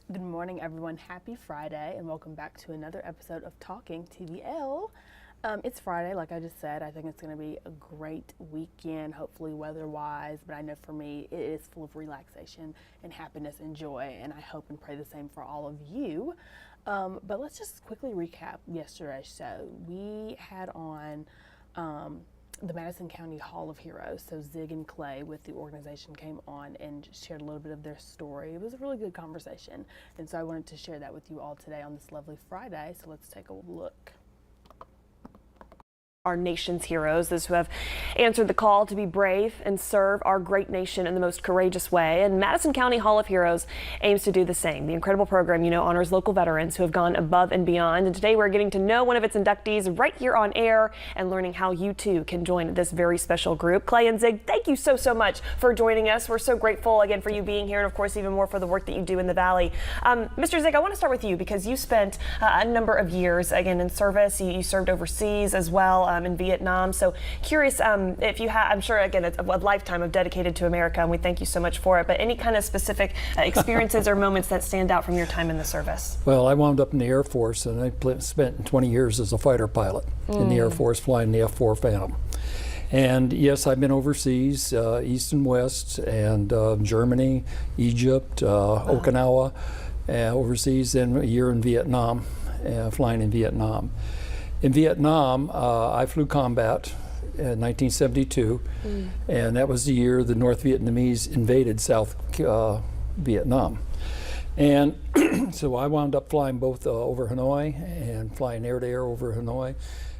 Good morning, everyone. Happy Friday, and welcome back to another episode of Talking TVL. It's Friday, like I just said. I think it's going to be a great weekend, hopefully weather-wise, but I know for me it is full of relaxation and happiness and joy, and I hope and pray the same for all of you. But let's just quickly recap yesterday's show. We had on the Madison County Hall of Heroes. So Zig and Clay with the organization came on and shared a little bit of their story. It was a really good conversation. And so I wanted to share that with you all today on this lovely Friday. So let's take a look. Our nation's heroes, those who have answered the call to be brave and serve our great nation in the most courageous way. And Madison County Hall of Heroes aims to do the same. The incredible program, honors local veterans who have gone above and beyond. And today we're getting to know one of its inductees right here on air and learning how you too can join this very special group. Clay and Zig, thank you so much for joining us. We're so grateful again for you being here, and of course even more for the work that you do in the Valley. Mr. Zig, I want to start with you because you spent a number of years again in service. You served overseas as well. In Vietnam. So curious if you have, I'm sure again it's a lifetime of dedicated to America, and we thank you so much for it, but any kind of specific experiences or moments that stand out from your time in the service? Well, I wound up in the Air Force, and I spent 20 years as a fighter pilot in the Air Force flying the F-4 Phantom. And yes, I've been overseas, east and west, and Germany, Egypt, Okinawa, overseas, and a year in Vietnam, flying in Vietnam. In Vietnam, I flew combat in 1972, and that was the year the North Vietnamese invaded South Vietnam. And so I wound up flying both over Hanoi and flying air-to-air over Hanoi,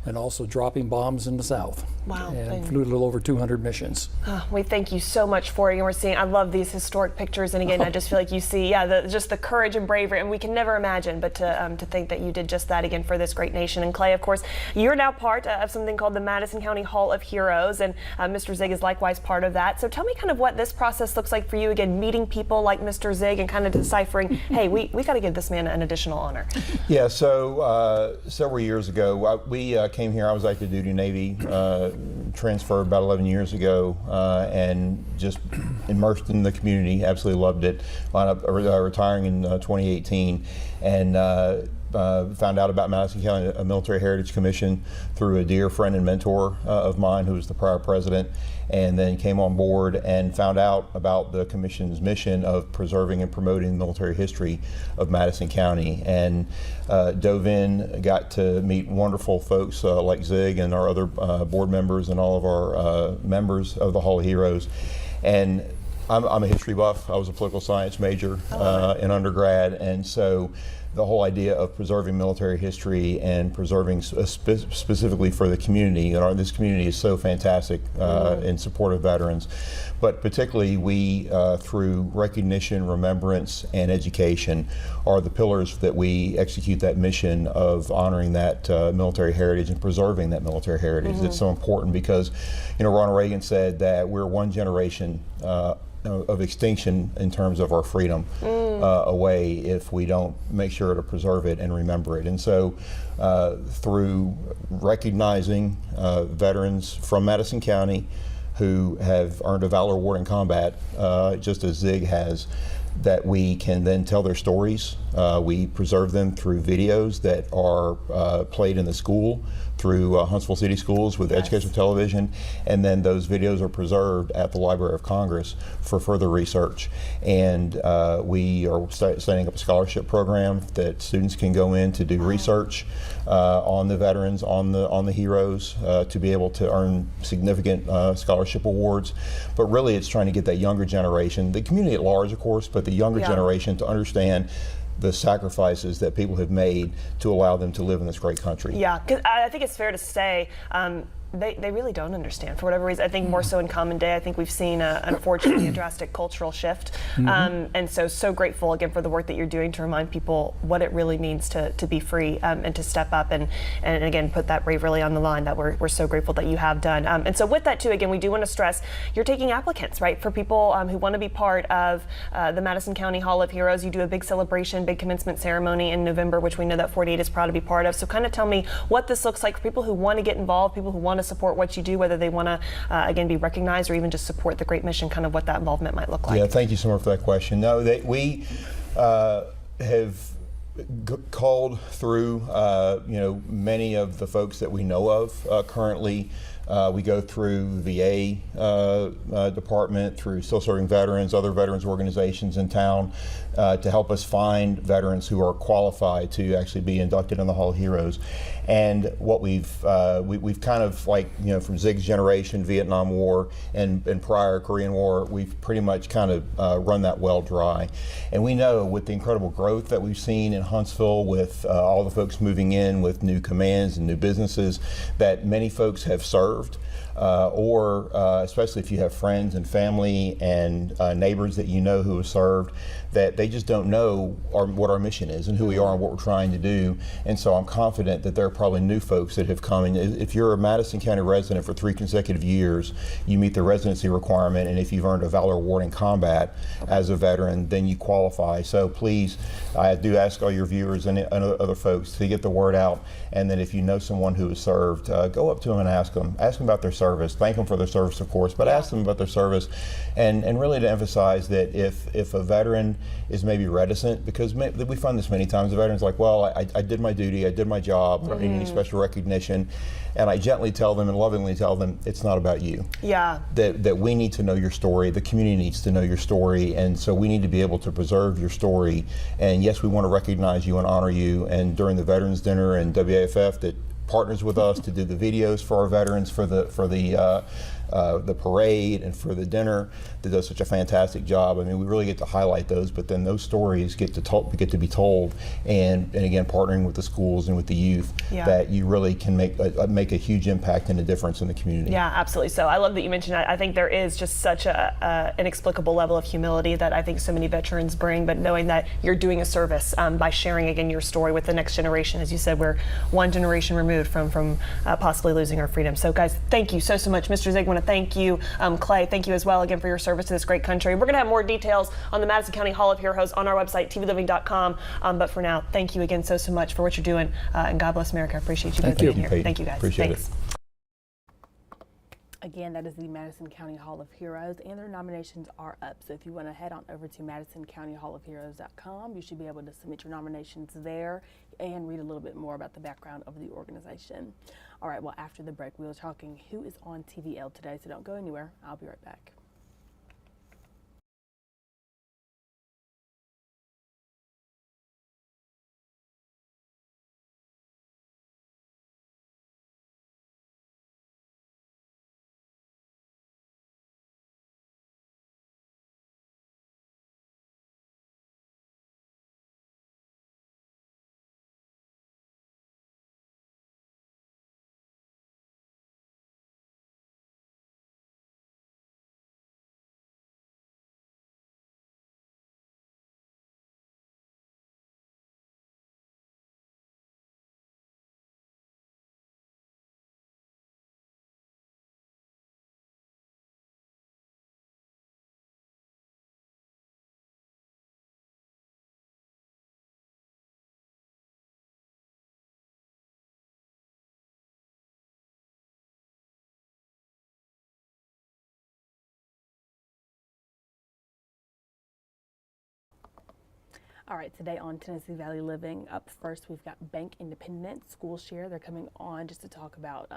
and also dropping bombs in the South. Wow. And flew a little over 200 missions. We thank you so much for it. And we're seeing, I love these historic pictures. And again, I just feel like you see, just the courage and bravery. And we can never imagine, but to think that you did just that again for this great nation. And Clay, of course, you're now part of something called the Madison County Hall of Heroes. And Mr. Zig is likewise part of that. So tell me kind of what this process looks like for you. Again, meeting people like Mr. Zig and kind of deciphering, hey, we got to give this man an additional honor. Yeah, so several years ago, we came here. I was active duty Navy, transferred about 11 years ago, and just immersed in the community. Absolutely loved it. Wound up retiring in 2018, and found out about Madison County Military Heritage Commission through a dear friend and mentor of mine who was the prior president, and then came on board and found out about the commission's mission of preserving and promoting the military history of Madison County, and dove in, got to meet wonderful folks like Zig and our other board members and all of our members of the Hall of Heroes. And I'm a history buff. I was a political science major in undergrad, and so the whole idea of preserving military history and preserving specifically for the community, this community is so fantastic in support of veterans, but particularly we, through recognition, remembrance, and education, are the pillars that we execute that mission of honoring that military heritage and preserving that military heritage. It's so important because, Ronald Reagan said that we're one generation of extinction in terms of our freedom away if we don't make sure to preserve it and remember it. And so through recognizing veterans from Madison County who have earned a Valor Award in combat, just as Zig has, that we can then tell their stories. We preserve them through videos that are played in the school through Huntsville City Schools with educational television, and then those videos are preserved at the Library of Congress for further research. And we are setting up a scholarship program that students can go in to do research on the veterans, on the heroes, to be able to earn significant scholarship awards. But really it's trying to get that younger generation, the community at large of course, but the younger generation to understand the sacrifices that people have made to allow them to live in this great country. Yeah, because I think it's fair to say they really don't understand for whatever reason. I think more so in common day. I think we've seen unfortunately a drastic cultural shift, and so grateful again for the work that you're doing to remind people what it really means to be free and to step up and again put that bravery on the line that we're so grateful that you have done. And so with that too, again, we do want to stress you're taking applicants, right, for people who want to be part of the Madison County Hall of Heroes. You do a big celebration, big commencement ceremony in November, which we know that 48 is proud to be part of. So kind of tell me what this looks like for people who want to get involved, people who want to support what you do, whether they want to again be recognized or even just support the great mission, kind of what that involvement might look like. Yeah, thank you so much for that question. No, have called through, many of the folks that we know of currently. We go through VA department, through Still Serving Veterans, other veterans organizations in town to help us find veterans who are qualified to actually be inducted in the Hall of Heroes. And what we've kind of like, from Zig's generation, Vietnam War, and prior Korean War, we've pretty much kind of run that well dry. And we know with the incredible growth that we've seen in Huntsville, with all the folks moving in with new commands and new businesses, that many folks have served. Or especially if you have friends and family and neighbors that you know who have served, that they just don't know what our mission is and who we are and what we're trying to do. And so I'm confident that there are probably new folks that have come. And if you're a Madison County resident for 3 consecutive years, you meet the residency requirement, and if you've earned a Valor Award in combat as a veteran, then you qualify. So please, I do ask all your viewers and other folks to get the word out, and then if you know someone who has served, go up to them and ask them about their service. Thank them for their service, of course, but ask them about their service, and really to emphasize that if a veteran is maybe reticent, because we find this many times, the veteran's like, well, I did my duty, I did my job, I don't need any special recognition, and I gently tell them and lovingly tell them it's not about you. Yeah. That we need to know your story, the community needs to know your story, and so we need to be able to preserve your story. And yes, we want to recognize you and honor you, and during the Veterans Dinner and WAFF that partners with us to do the videos for our veterans for the parade and for the dinner, that does such a fantastic job. I mean, we really get to highlight those, but then those stories get to be told, and again, partnering with the schools and with the youth, that you really can make a huge impact and a difference in the community. Yeah, absolutely. So I love that you mentioned that. I think there is just such a inexplicable level of humility that I think so many veterans bring, but knowing that you're doing a service by sharing again your story with the next generation. As you said, we're one generation removed from possibly losing our freedom. So guys, thank you so much. Mr. Zig, I want to thank you. Clay, thank you as well again for your service to this great country. We're going to have more details on the Madison County Hall of Heroes on our website, tvliving.com. But for now, thank you again so much for what you're doing. And God bless America. I appreciate you both being here. Thank you, guys. Appreciate Thanks. it. Again, that is the Madison County Hall of Heroes, and their nominations are up. So if you want to head on over to MadisonCountyHallOfHeroes.com, you should be able to submit your nominations there and read a little bit more about the background of the organization. All right, well, after the break, we were talking who is on TVL today, so don't go anywhere. I'll be right back. All right, today on Tennessee Valley Living, up first we've got Bank Independent School Share. They're coming on just to talk about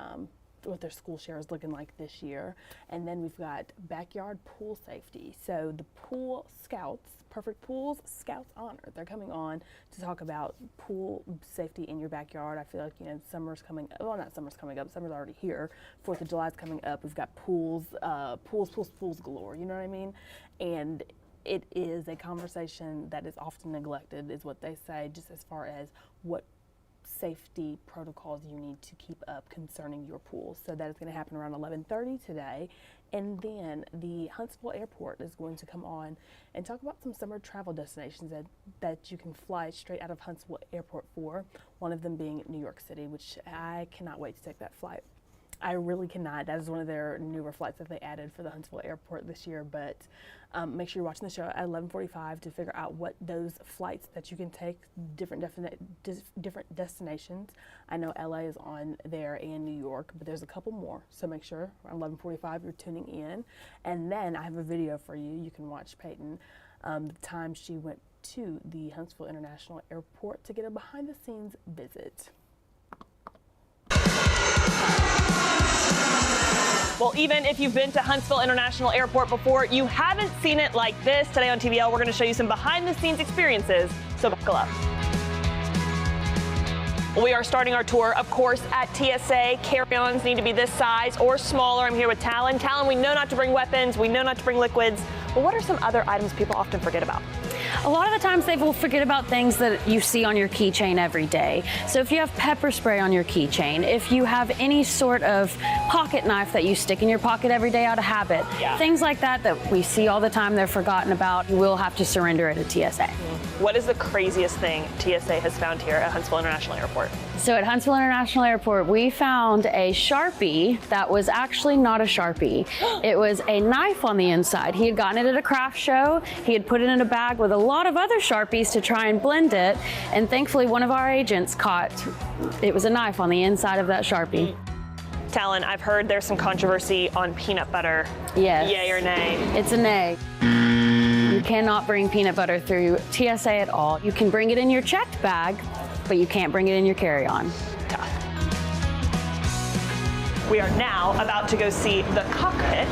what their school share is looking like this year. And then we've got Backyard Pool Safety. So the Pool Scouts, Perfect Pools Scouts Honor, they're coming on to talk about pool safety in your backyard. I feel like, summer's coming up. Well, not summer's coming up. Summer's already here. 4th of July's coming up. We've got pools galore. You know what I mean? And it is a conversation that is often neglected, is what they say, just as far as what safety protocols you need to keep up concerning your pool. So that is going to happen around 11:30 today. And then the Huntsville Airport is going to come on and talk about some summer travel destinations that you can fly straight out of Huntsville Airport for, one of them being New York City, which I cannot wait to take that flight. I really cannot. That is one of their newer flights that they added for the Huntsville Airport this year. But make sure you're watching the show at 11:45 to figure out what those flights that you can take, different destinations. I know LA is on there and New York, but there's a couple more. So make sure around 11:45 you're tuning in. And then I have a video for you. You can watch Peyton. The time she went to the Huntsville International Airport to get a behind-the-scenes visit. Well, even if you've been to Huntsville International Airport before, you haven't seen it like this. Today on TVL, we're going to show you some behind-the-scenes experiences, so buckle up. We are starting our tour, of course, at TSA. Carry-ons need to be this size or smaller. I'm here with Talon. Talon, we know not to bring weapons, we know not to bring liquids, but what are some other items people often forget about? A lot of the times they will forget about things that you see on your keychain every day. So if you have pepper spray on your keychain, if you have any sort of pocket knife that you stick in your pocket every day out of habit, things like that that we see all the time they're forgotten about, you will have to surrender it at TSA. What is the craziest thing TSA has found here at Huntsville International Airport? So at Huntsville International Airport, we found a Sharpie that was actually not a Sharpie. It was a knife on the inside. He had gotten it at a craft show. He had put it in a bag with a lot of other Sharpies to try and blend it. And thankfully, one of our agents caught it was a knife on the inside of that Sharpie. Talon, I've heard there's some controversy on peanut butter. Yes. Yay or nay? It's a nay. You cannot bring peanut butter through TSA at all. You can bring it in your checked bag, but you can't bring it in your carry-on. Tough. We are now about to go see the cockpit.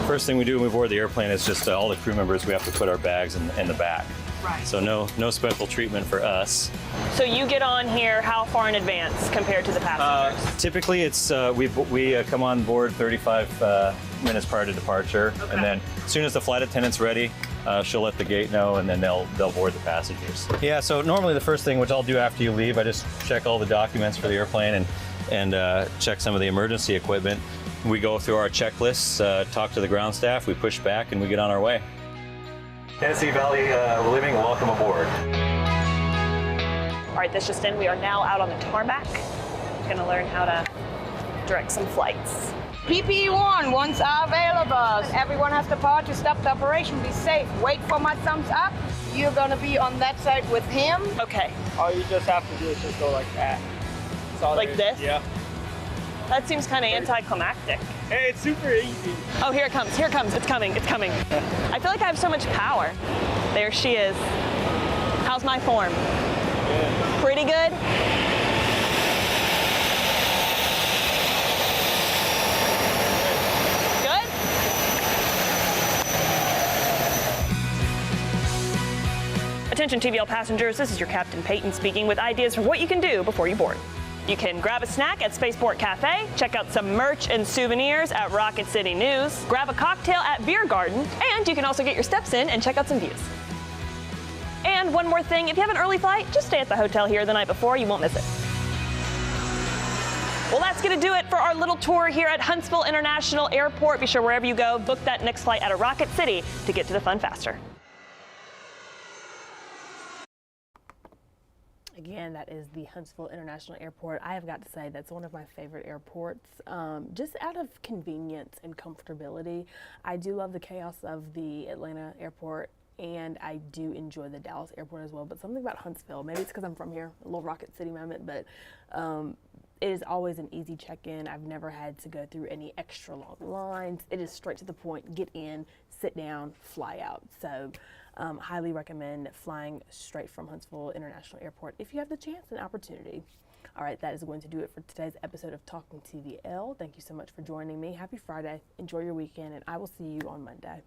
First thing we do when we board the airplane is just all the crew members, we have to put our bags in the back. Right. So no special treatment for us. So you get on here how far in advance compared to the passengers? Typically it's we come on board 35 minutes prior to departure, and then as soon as the flight attendant's ready, she'll let the gate know, and then they'll board the passengers. Yeah, so normally the first thing, which I'll do after you leave, I just check all the documents for the airplane and check some of the emergency equipment. We go through our checklists, talk to the ground staff, we push back, and we get on our way. Tennessee Valley Living, welcome aboard. All right, this just in. We are now out on the tarmac. Going to learn how to direct some flights. PPE-1, once available. Everyone has the power to stop the operation. Be safe. Wait for my thumbs up. You're gonna be on that side with him. Okay. All you just have to do is just go like that. That's all Like there is. this? Yeah. That seems kind of anticlimactic. Hey, it's super easy. Oh, here it comes. Here it comes. It's coming. It's coming. I feel like I have so much power. There she is. How's my form? Good. Pretty good? Good? Attention TVL passengers, this is your Captain Peyton speaking with ideas for what you can do before you board. You can grab a snack at Spaceport Cafe, check out some merch and souvenirs at Rocket City News, grab a cocktail at Beer Garden, and you can also get your steps in and check out some views. And one more thing, if you have an early flight, just stay at the hotel here the night before, you won't miss it. Well, that's going to do it for our little tour here at Huntsville International Airport. Be sure wherever you go, book that next flight out of Rocket City to get to the fun faster. Again, that is the Huntsville International Airport. I have got to say that's one of my favorite airports, just out of convenience and comfortability. I do love the chaos of the Atlanta airport, and I do enjoy the Dallas airport as well, but something about Huntsville, maybe it's because I'm from here, a little Rocket City moment, but it is always an easy check-in. I've never had to go through any extra long lines. It is straight to the point, get in, sit down, fly out. So highly recommend flying straight from Huntsville International Airport if you have the chance and opportunity. All right, that is going to do it for today's episode of Talking TVL. Thank you so much for joining me. Happy Friday. Enjoy your weekend, and I will see you on Monday.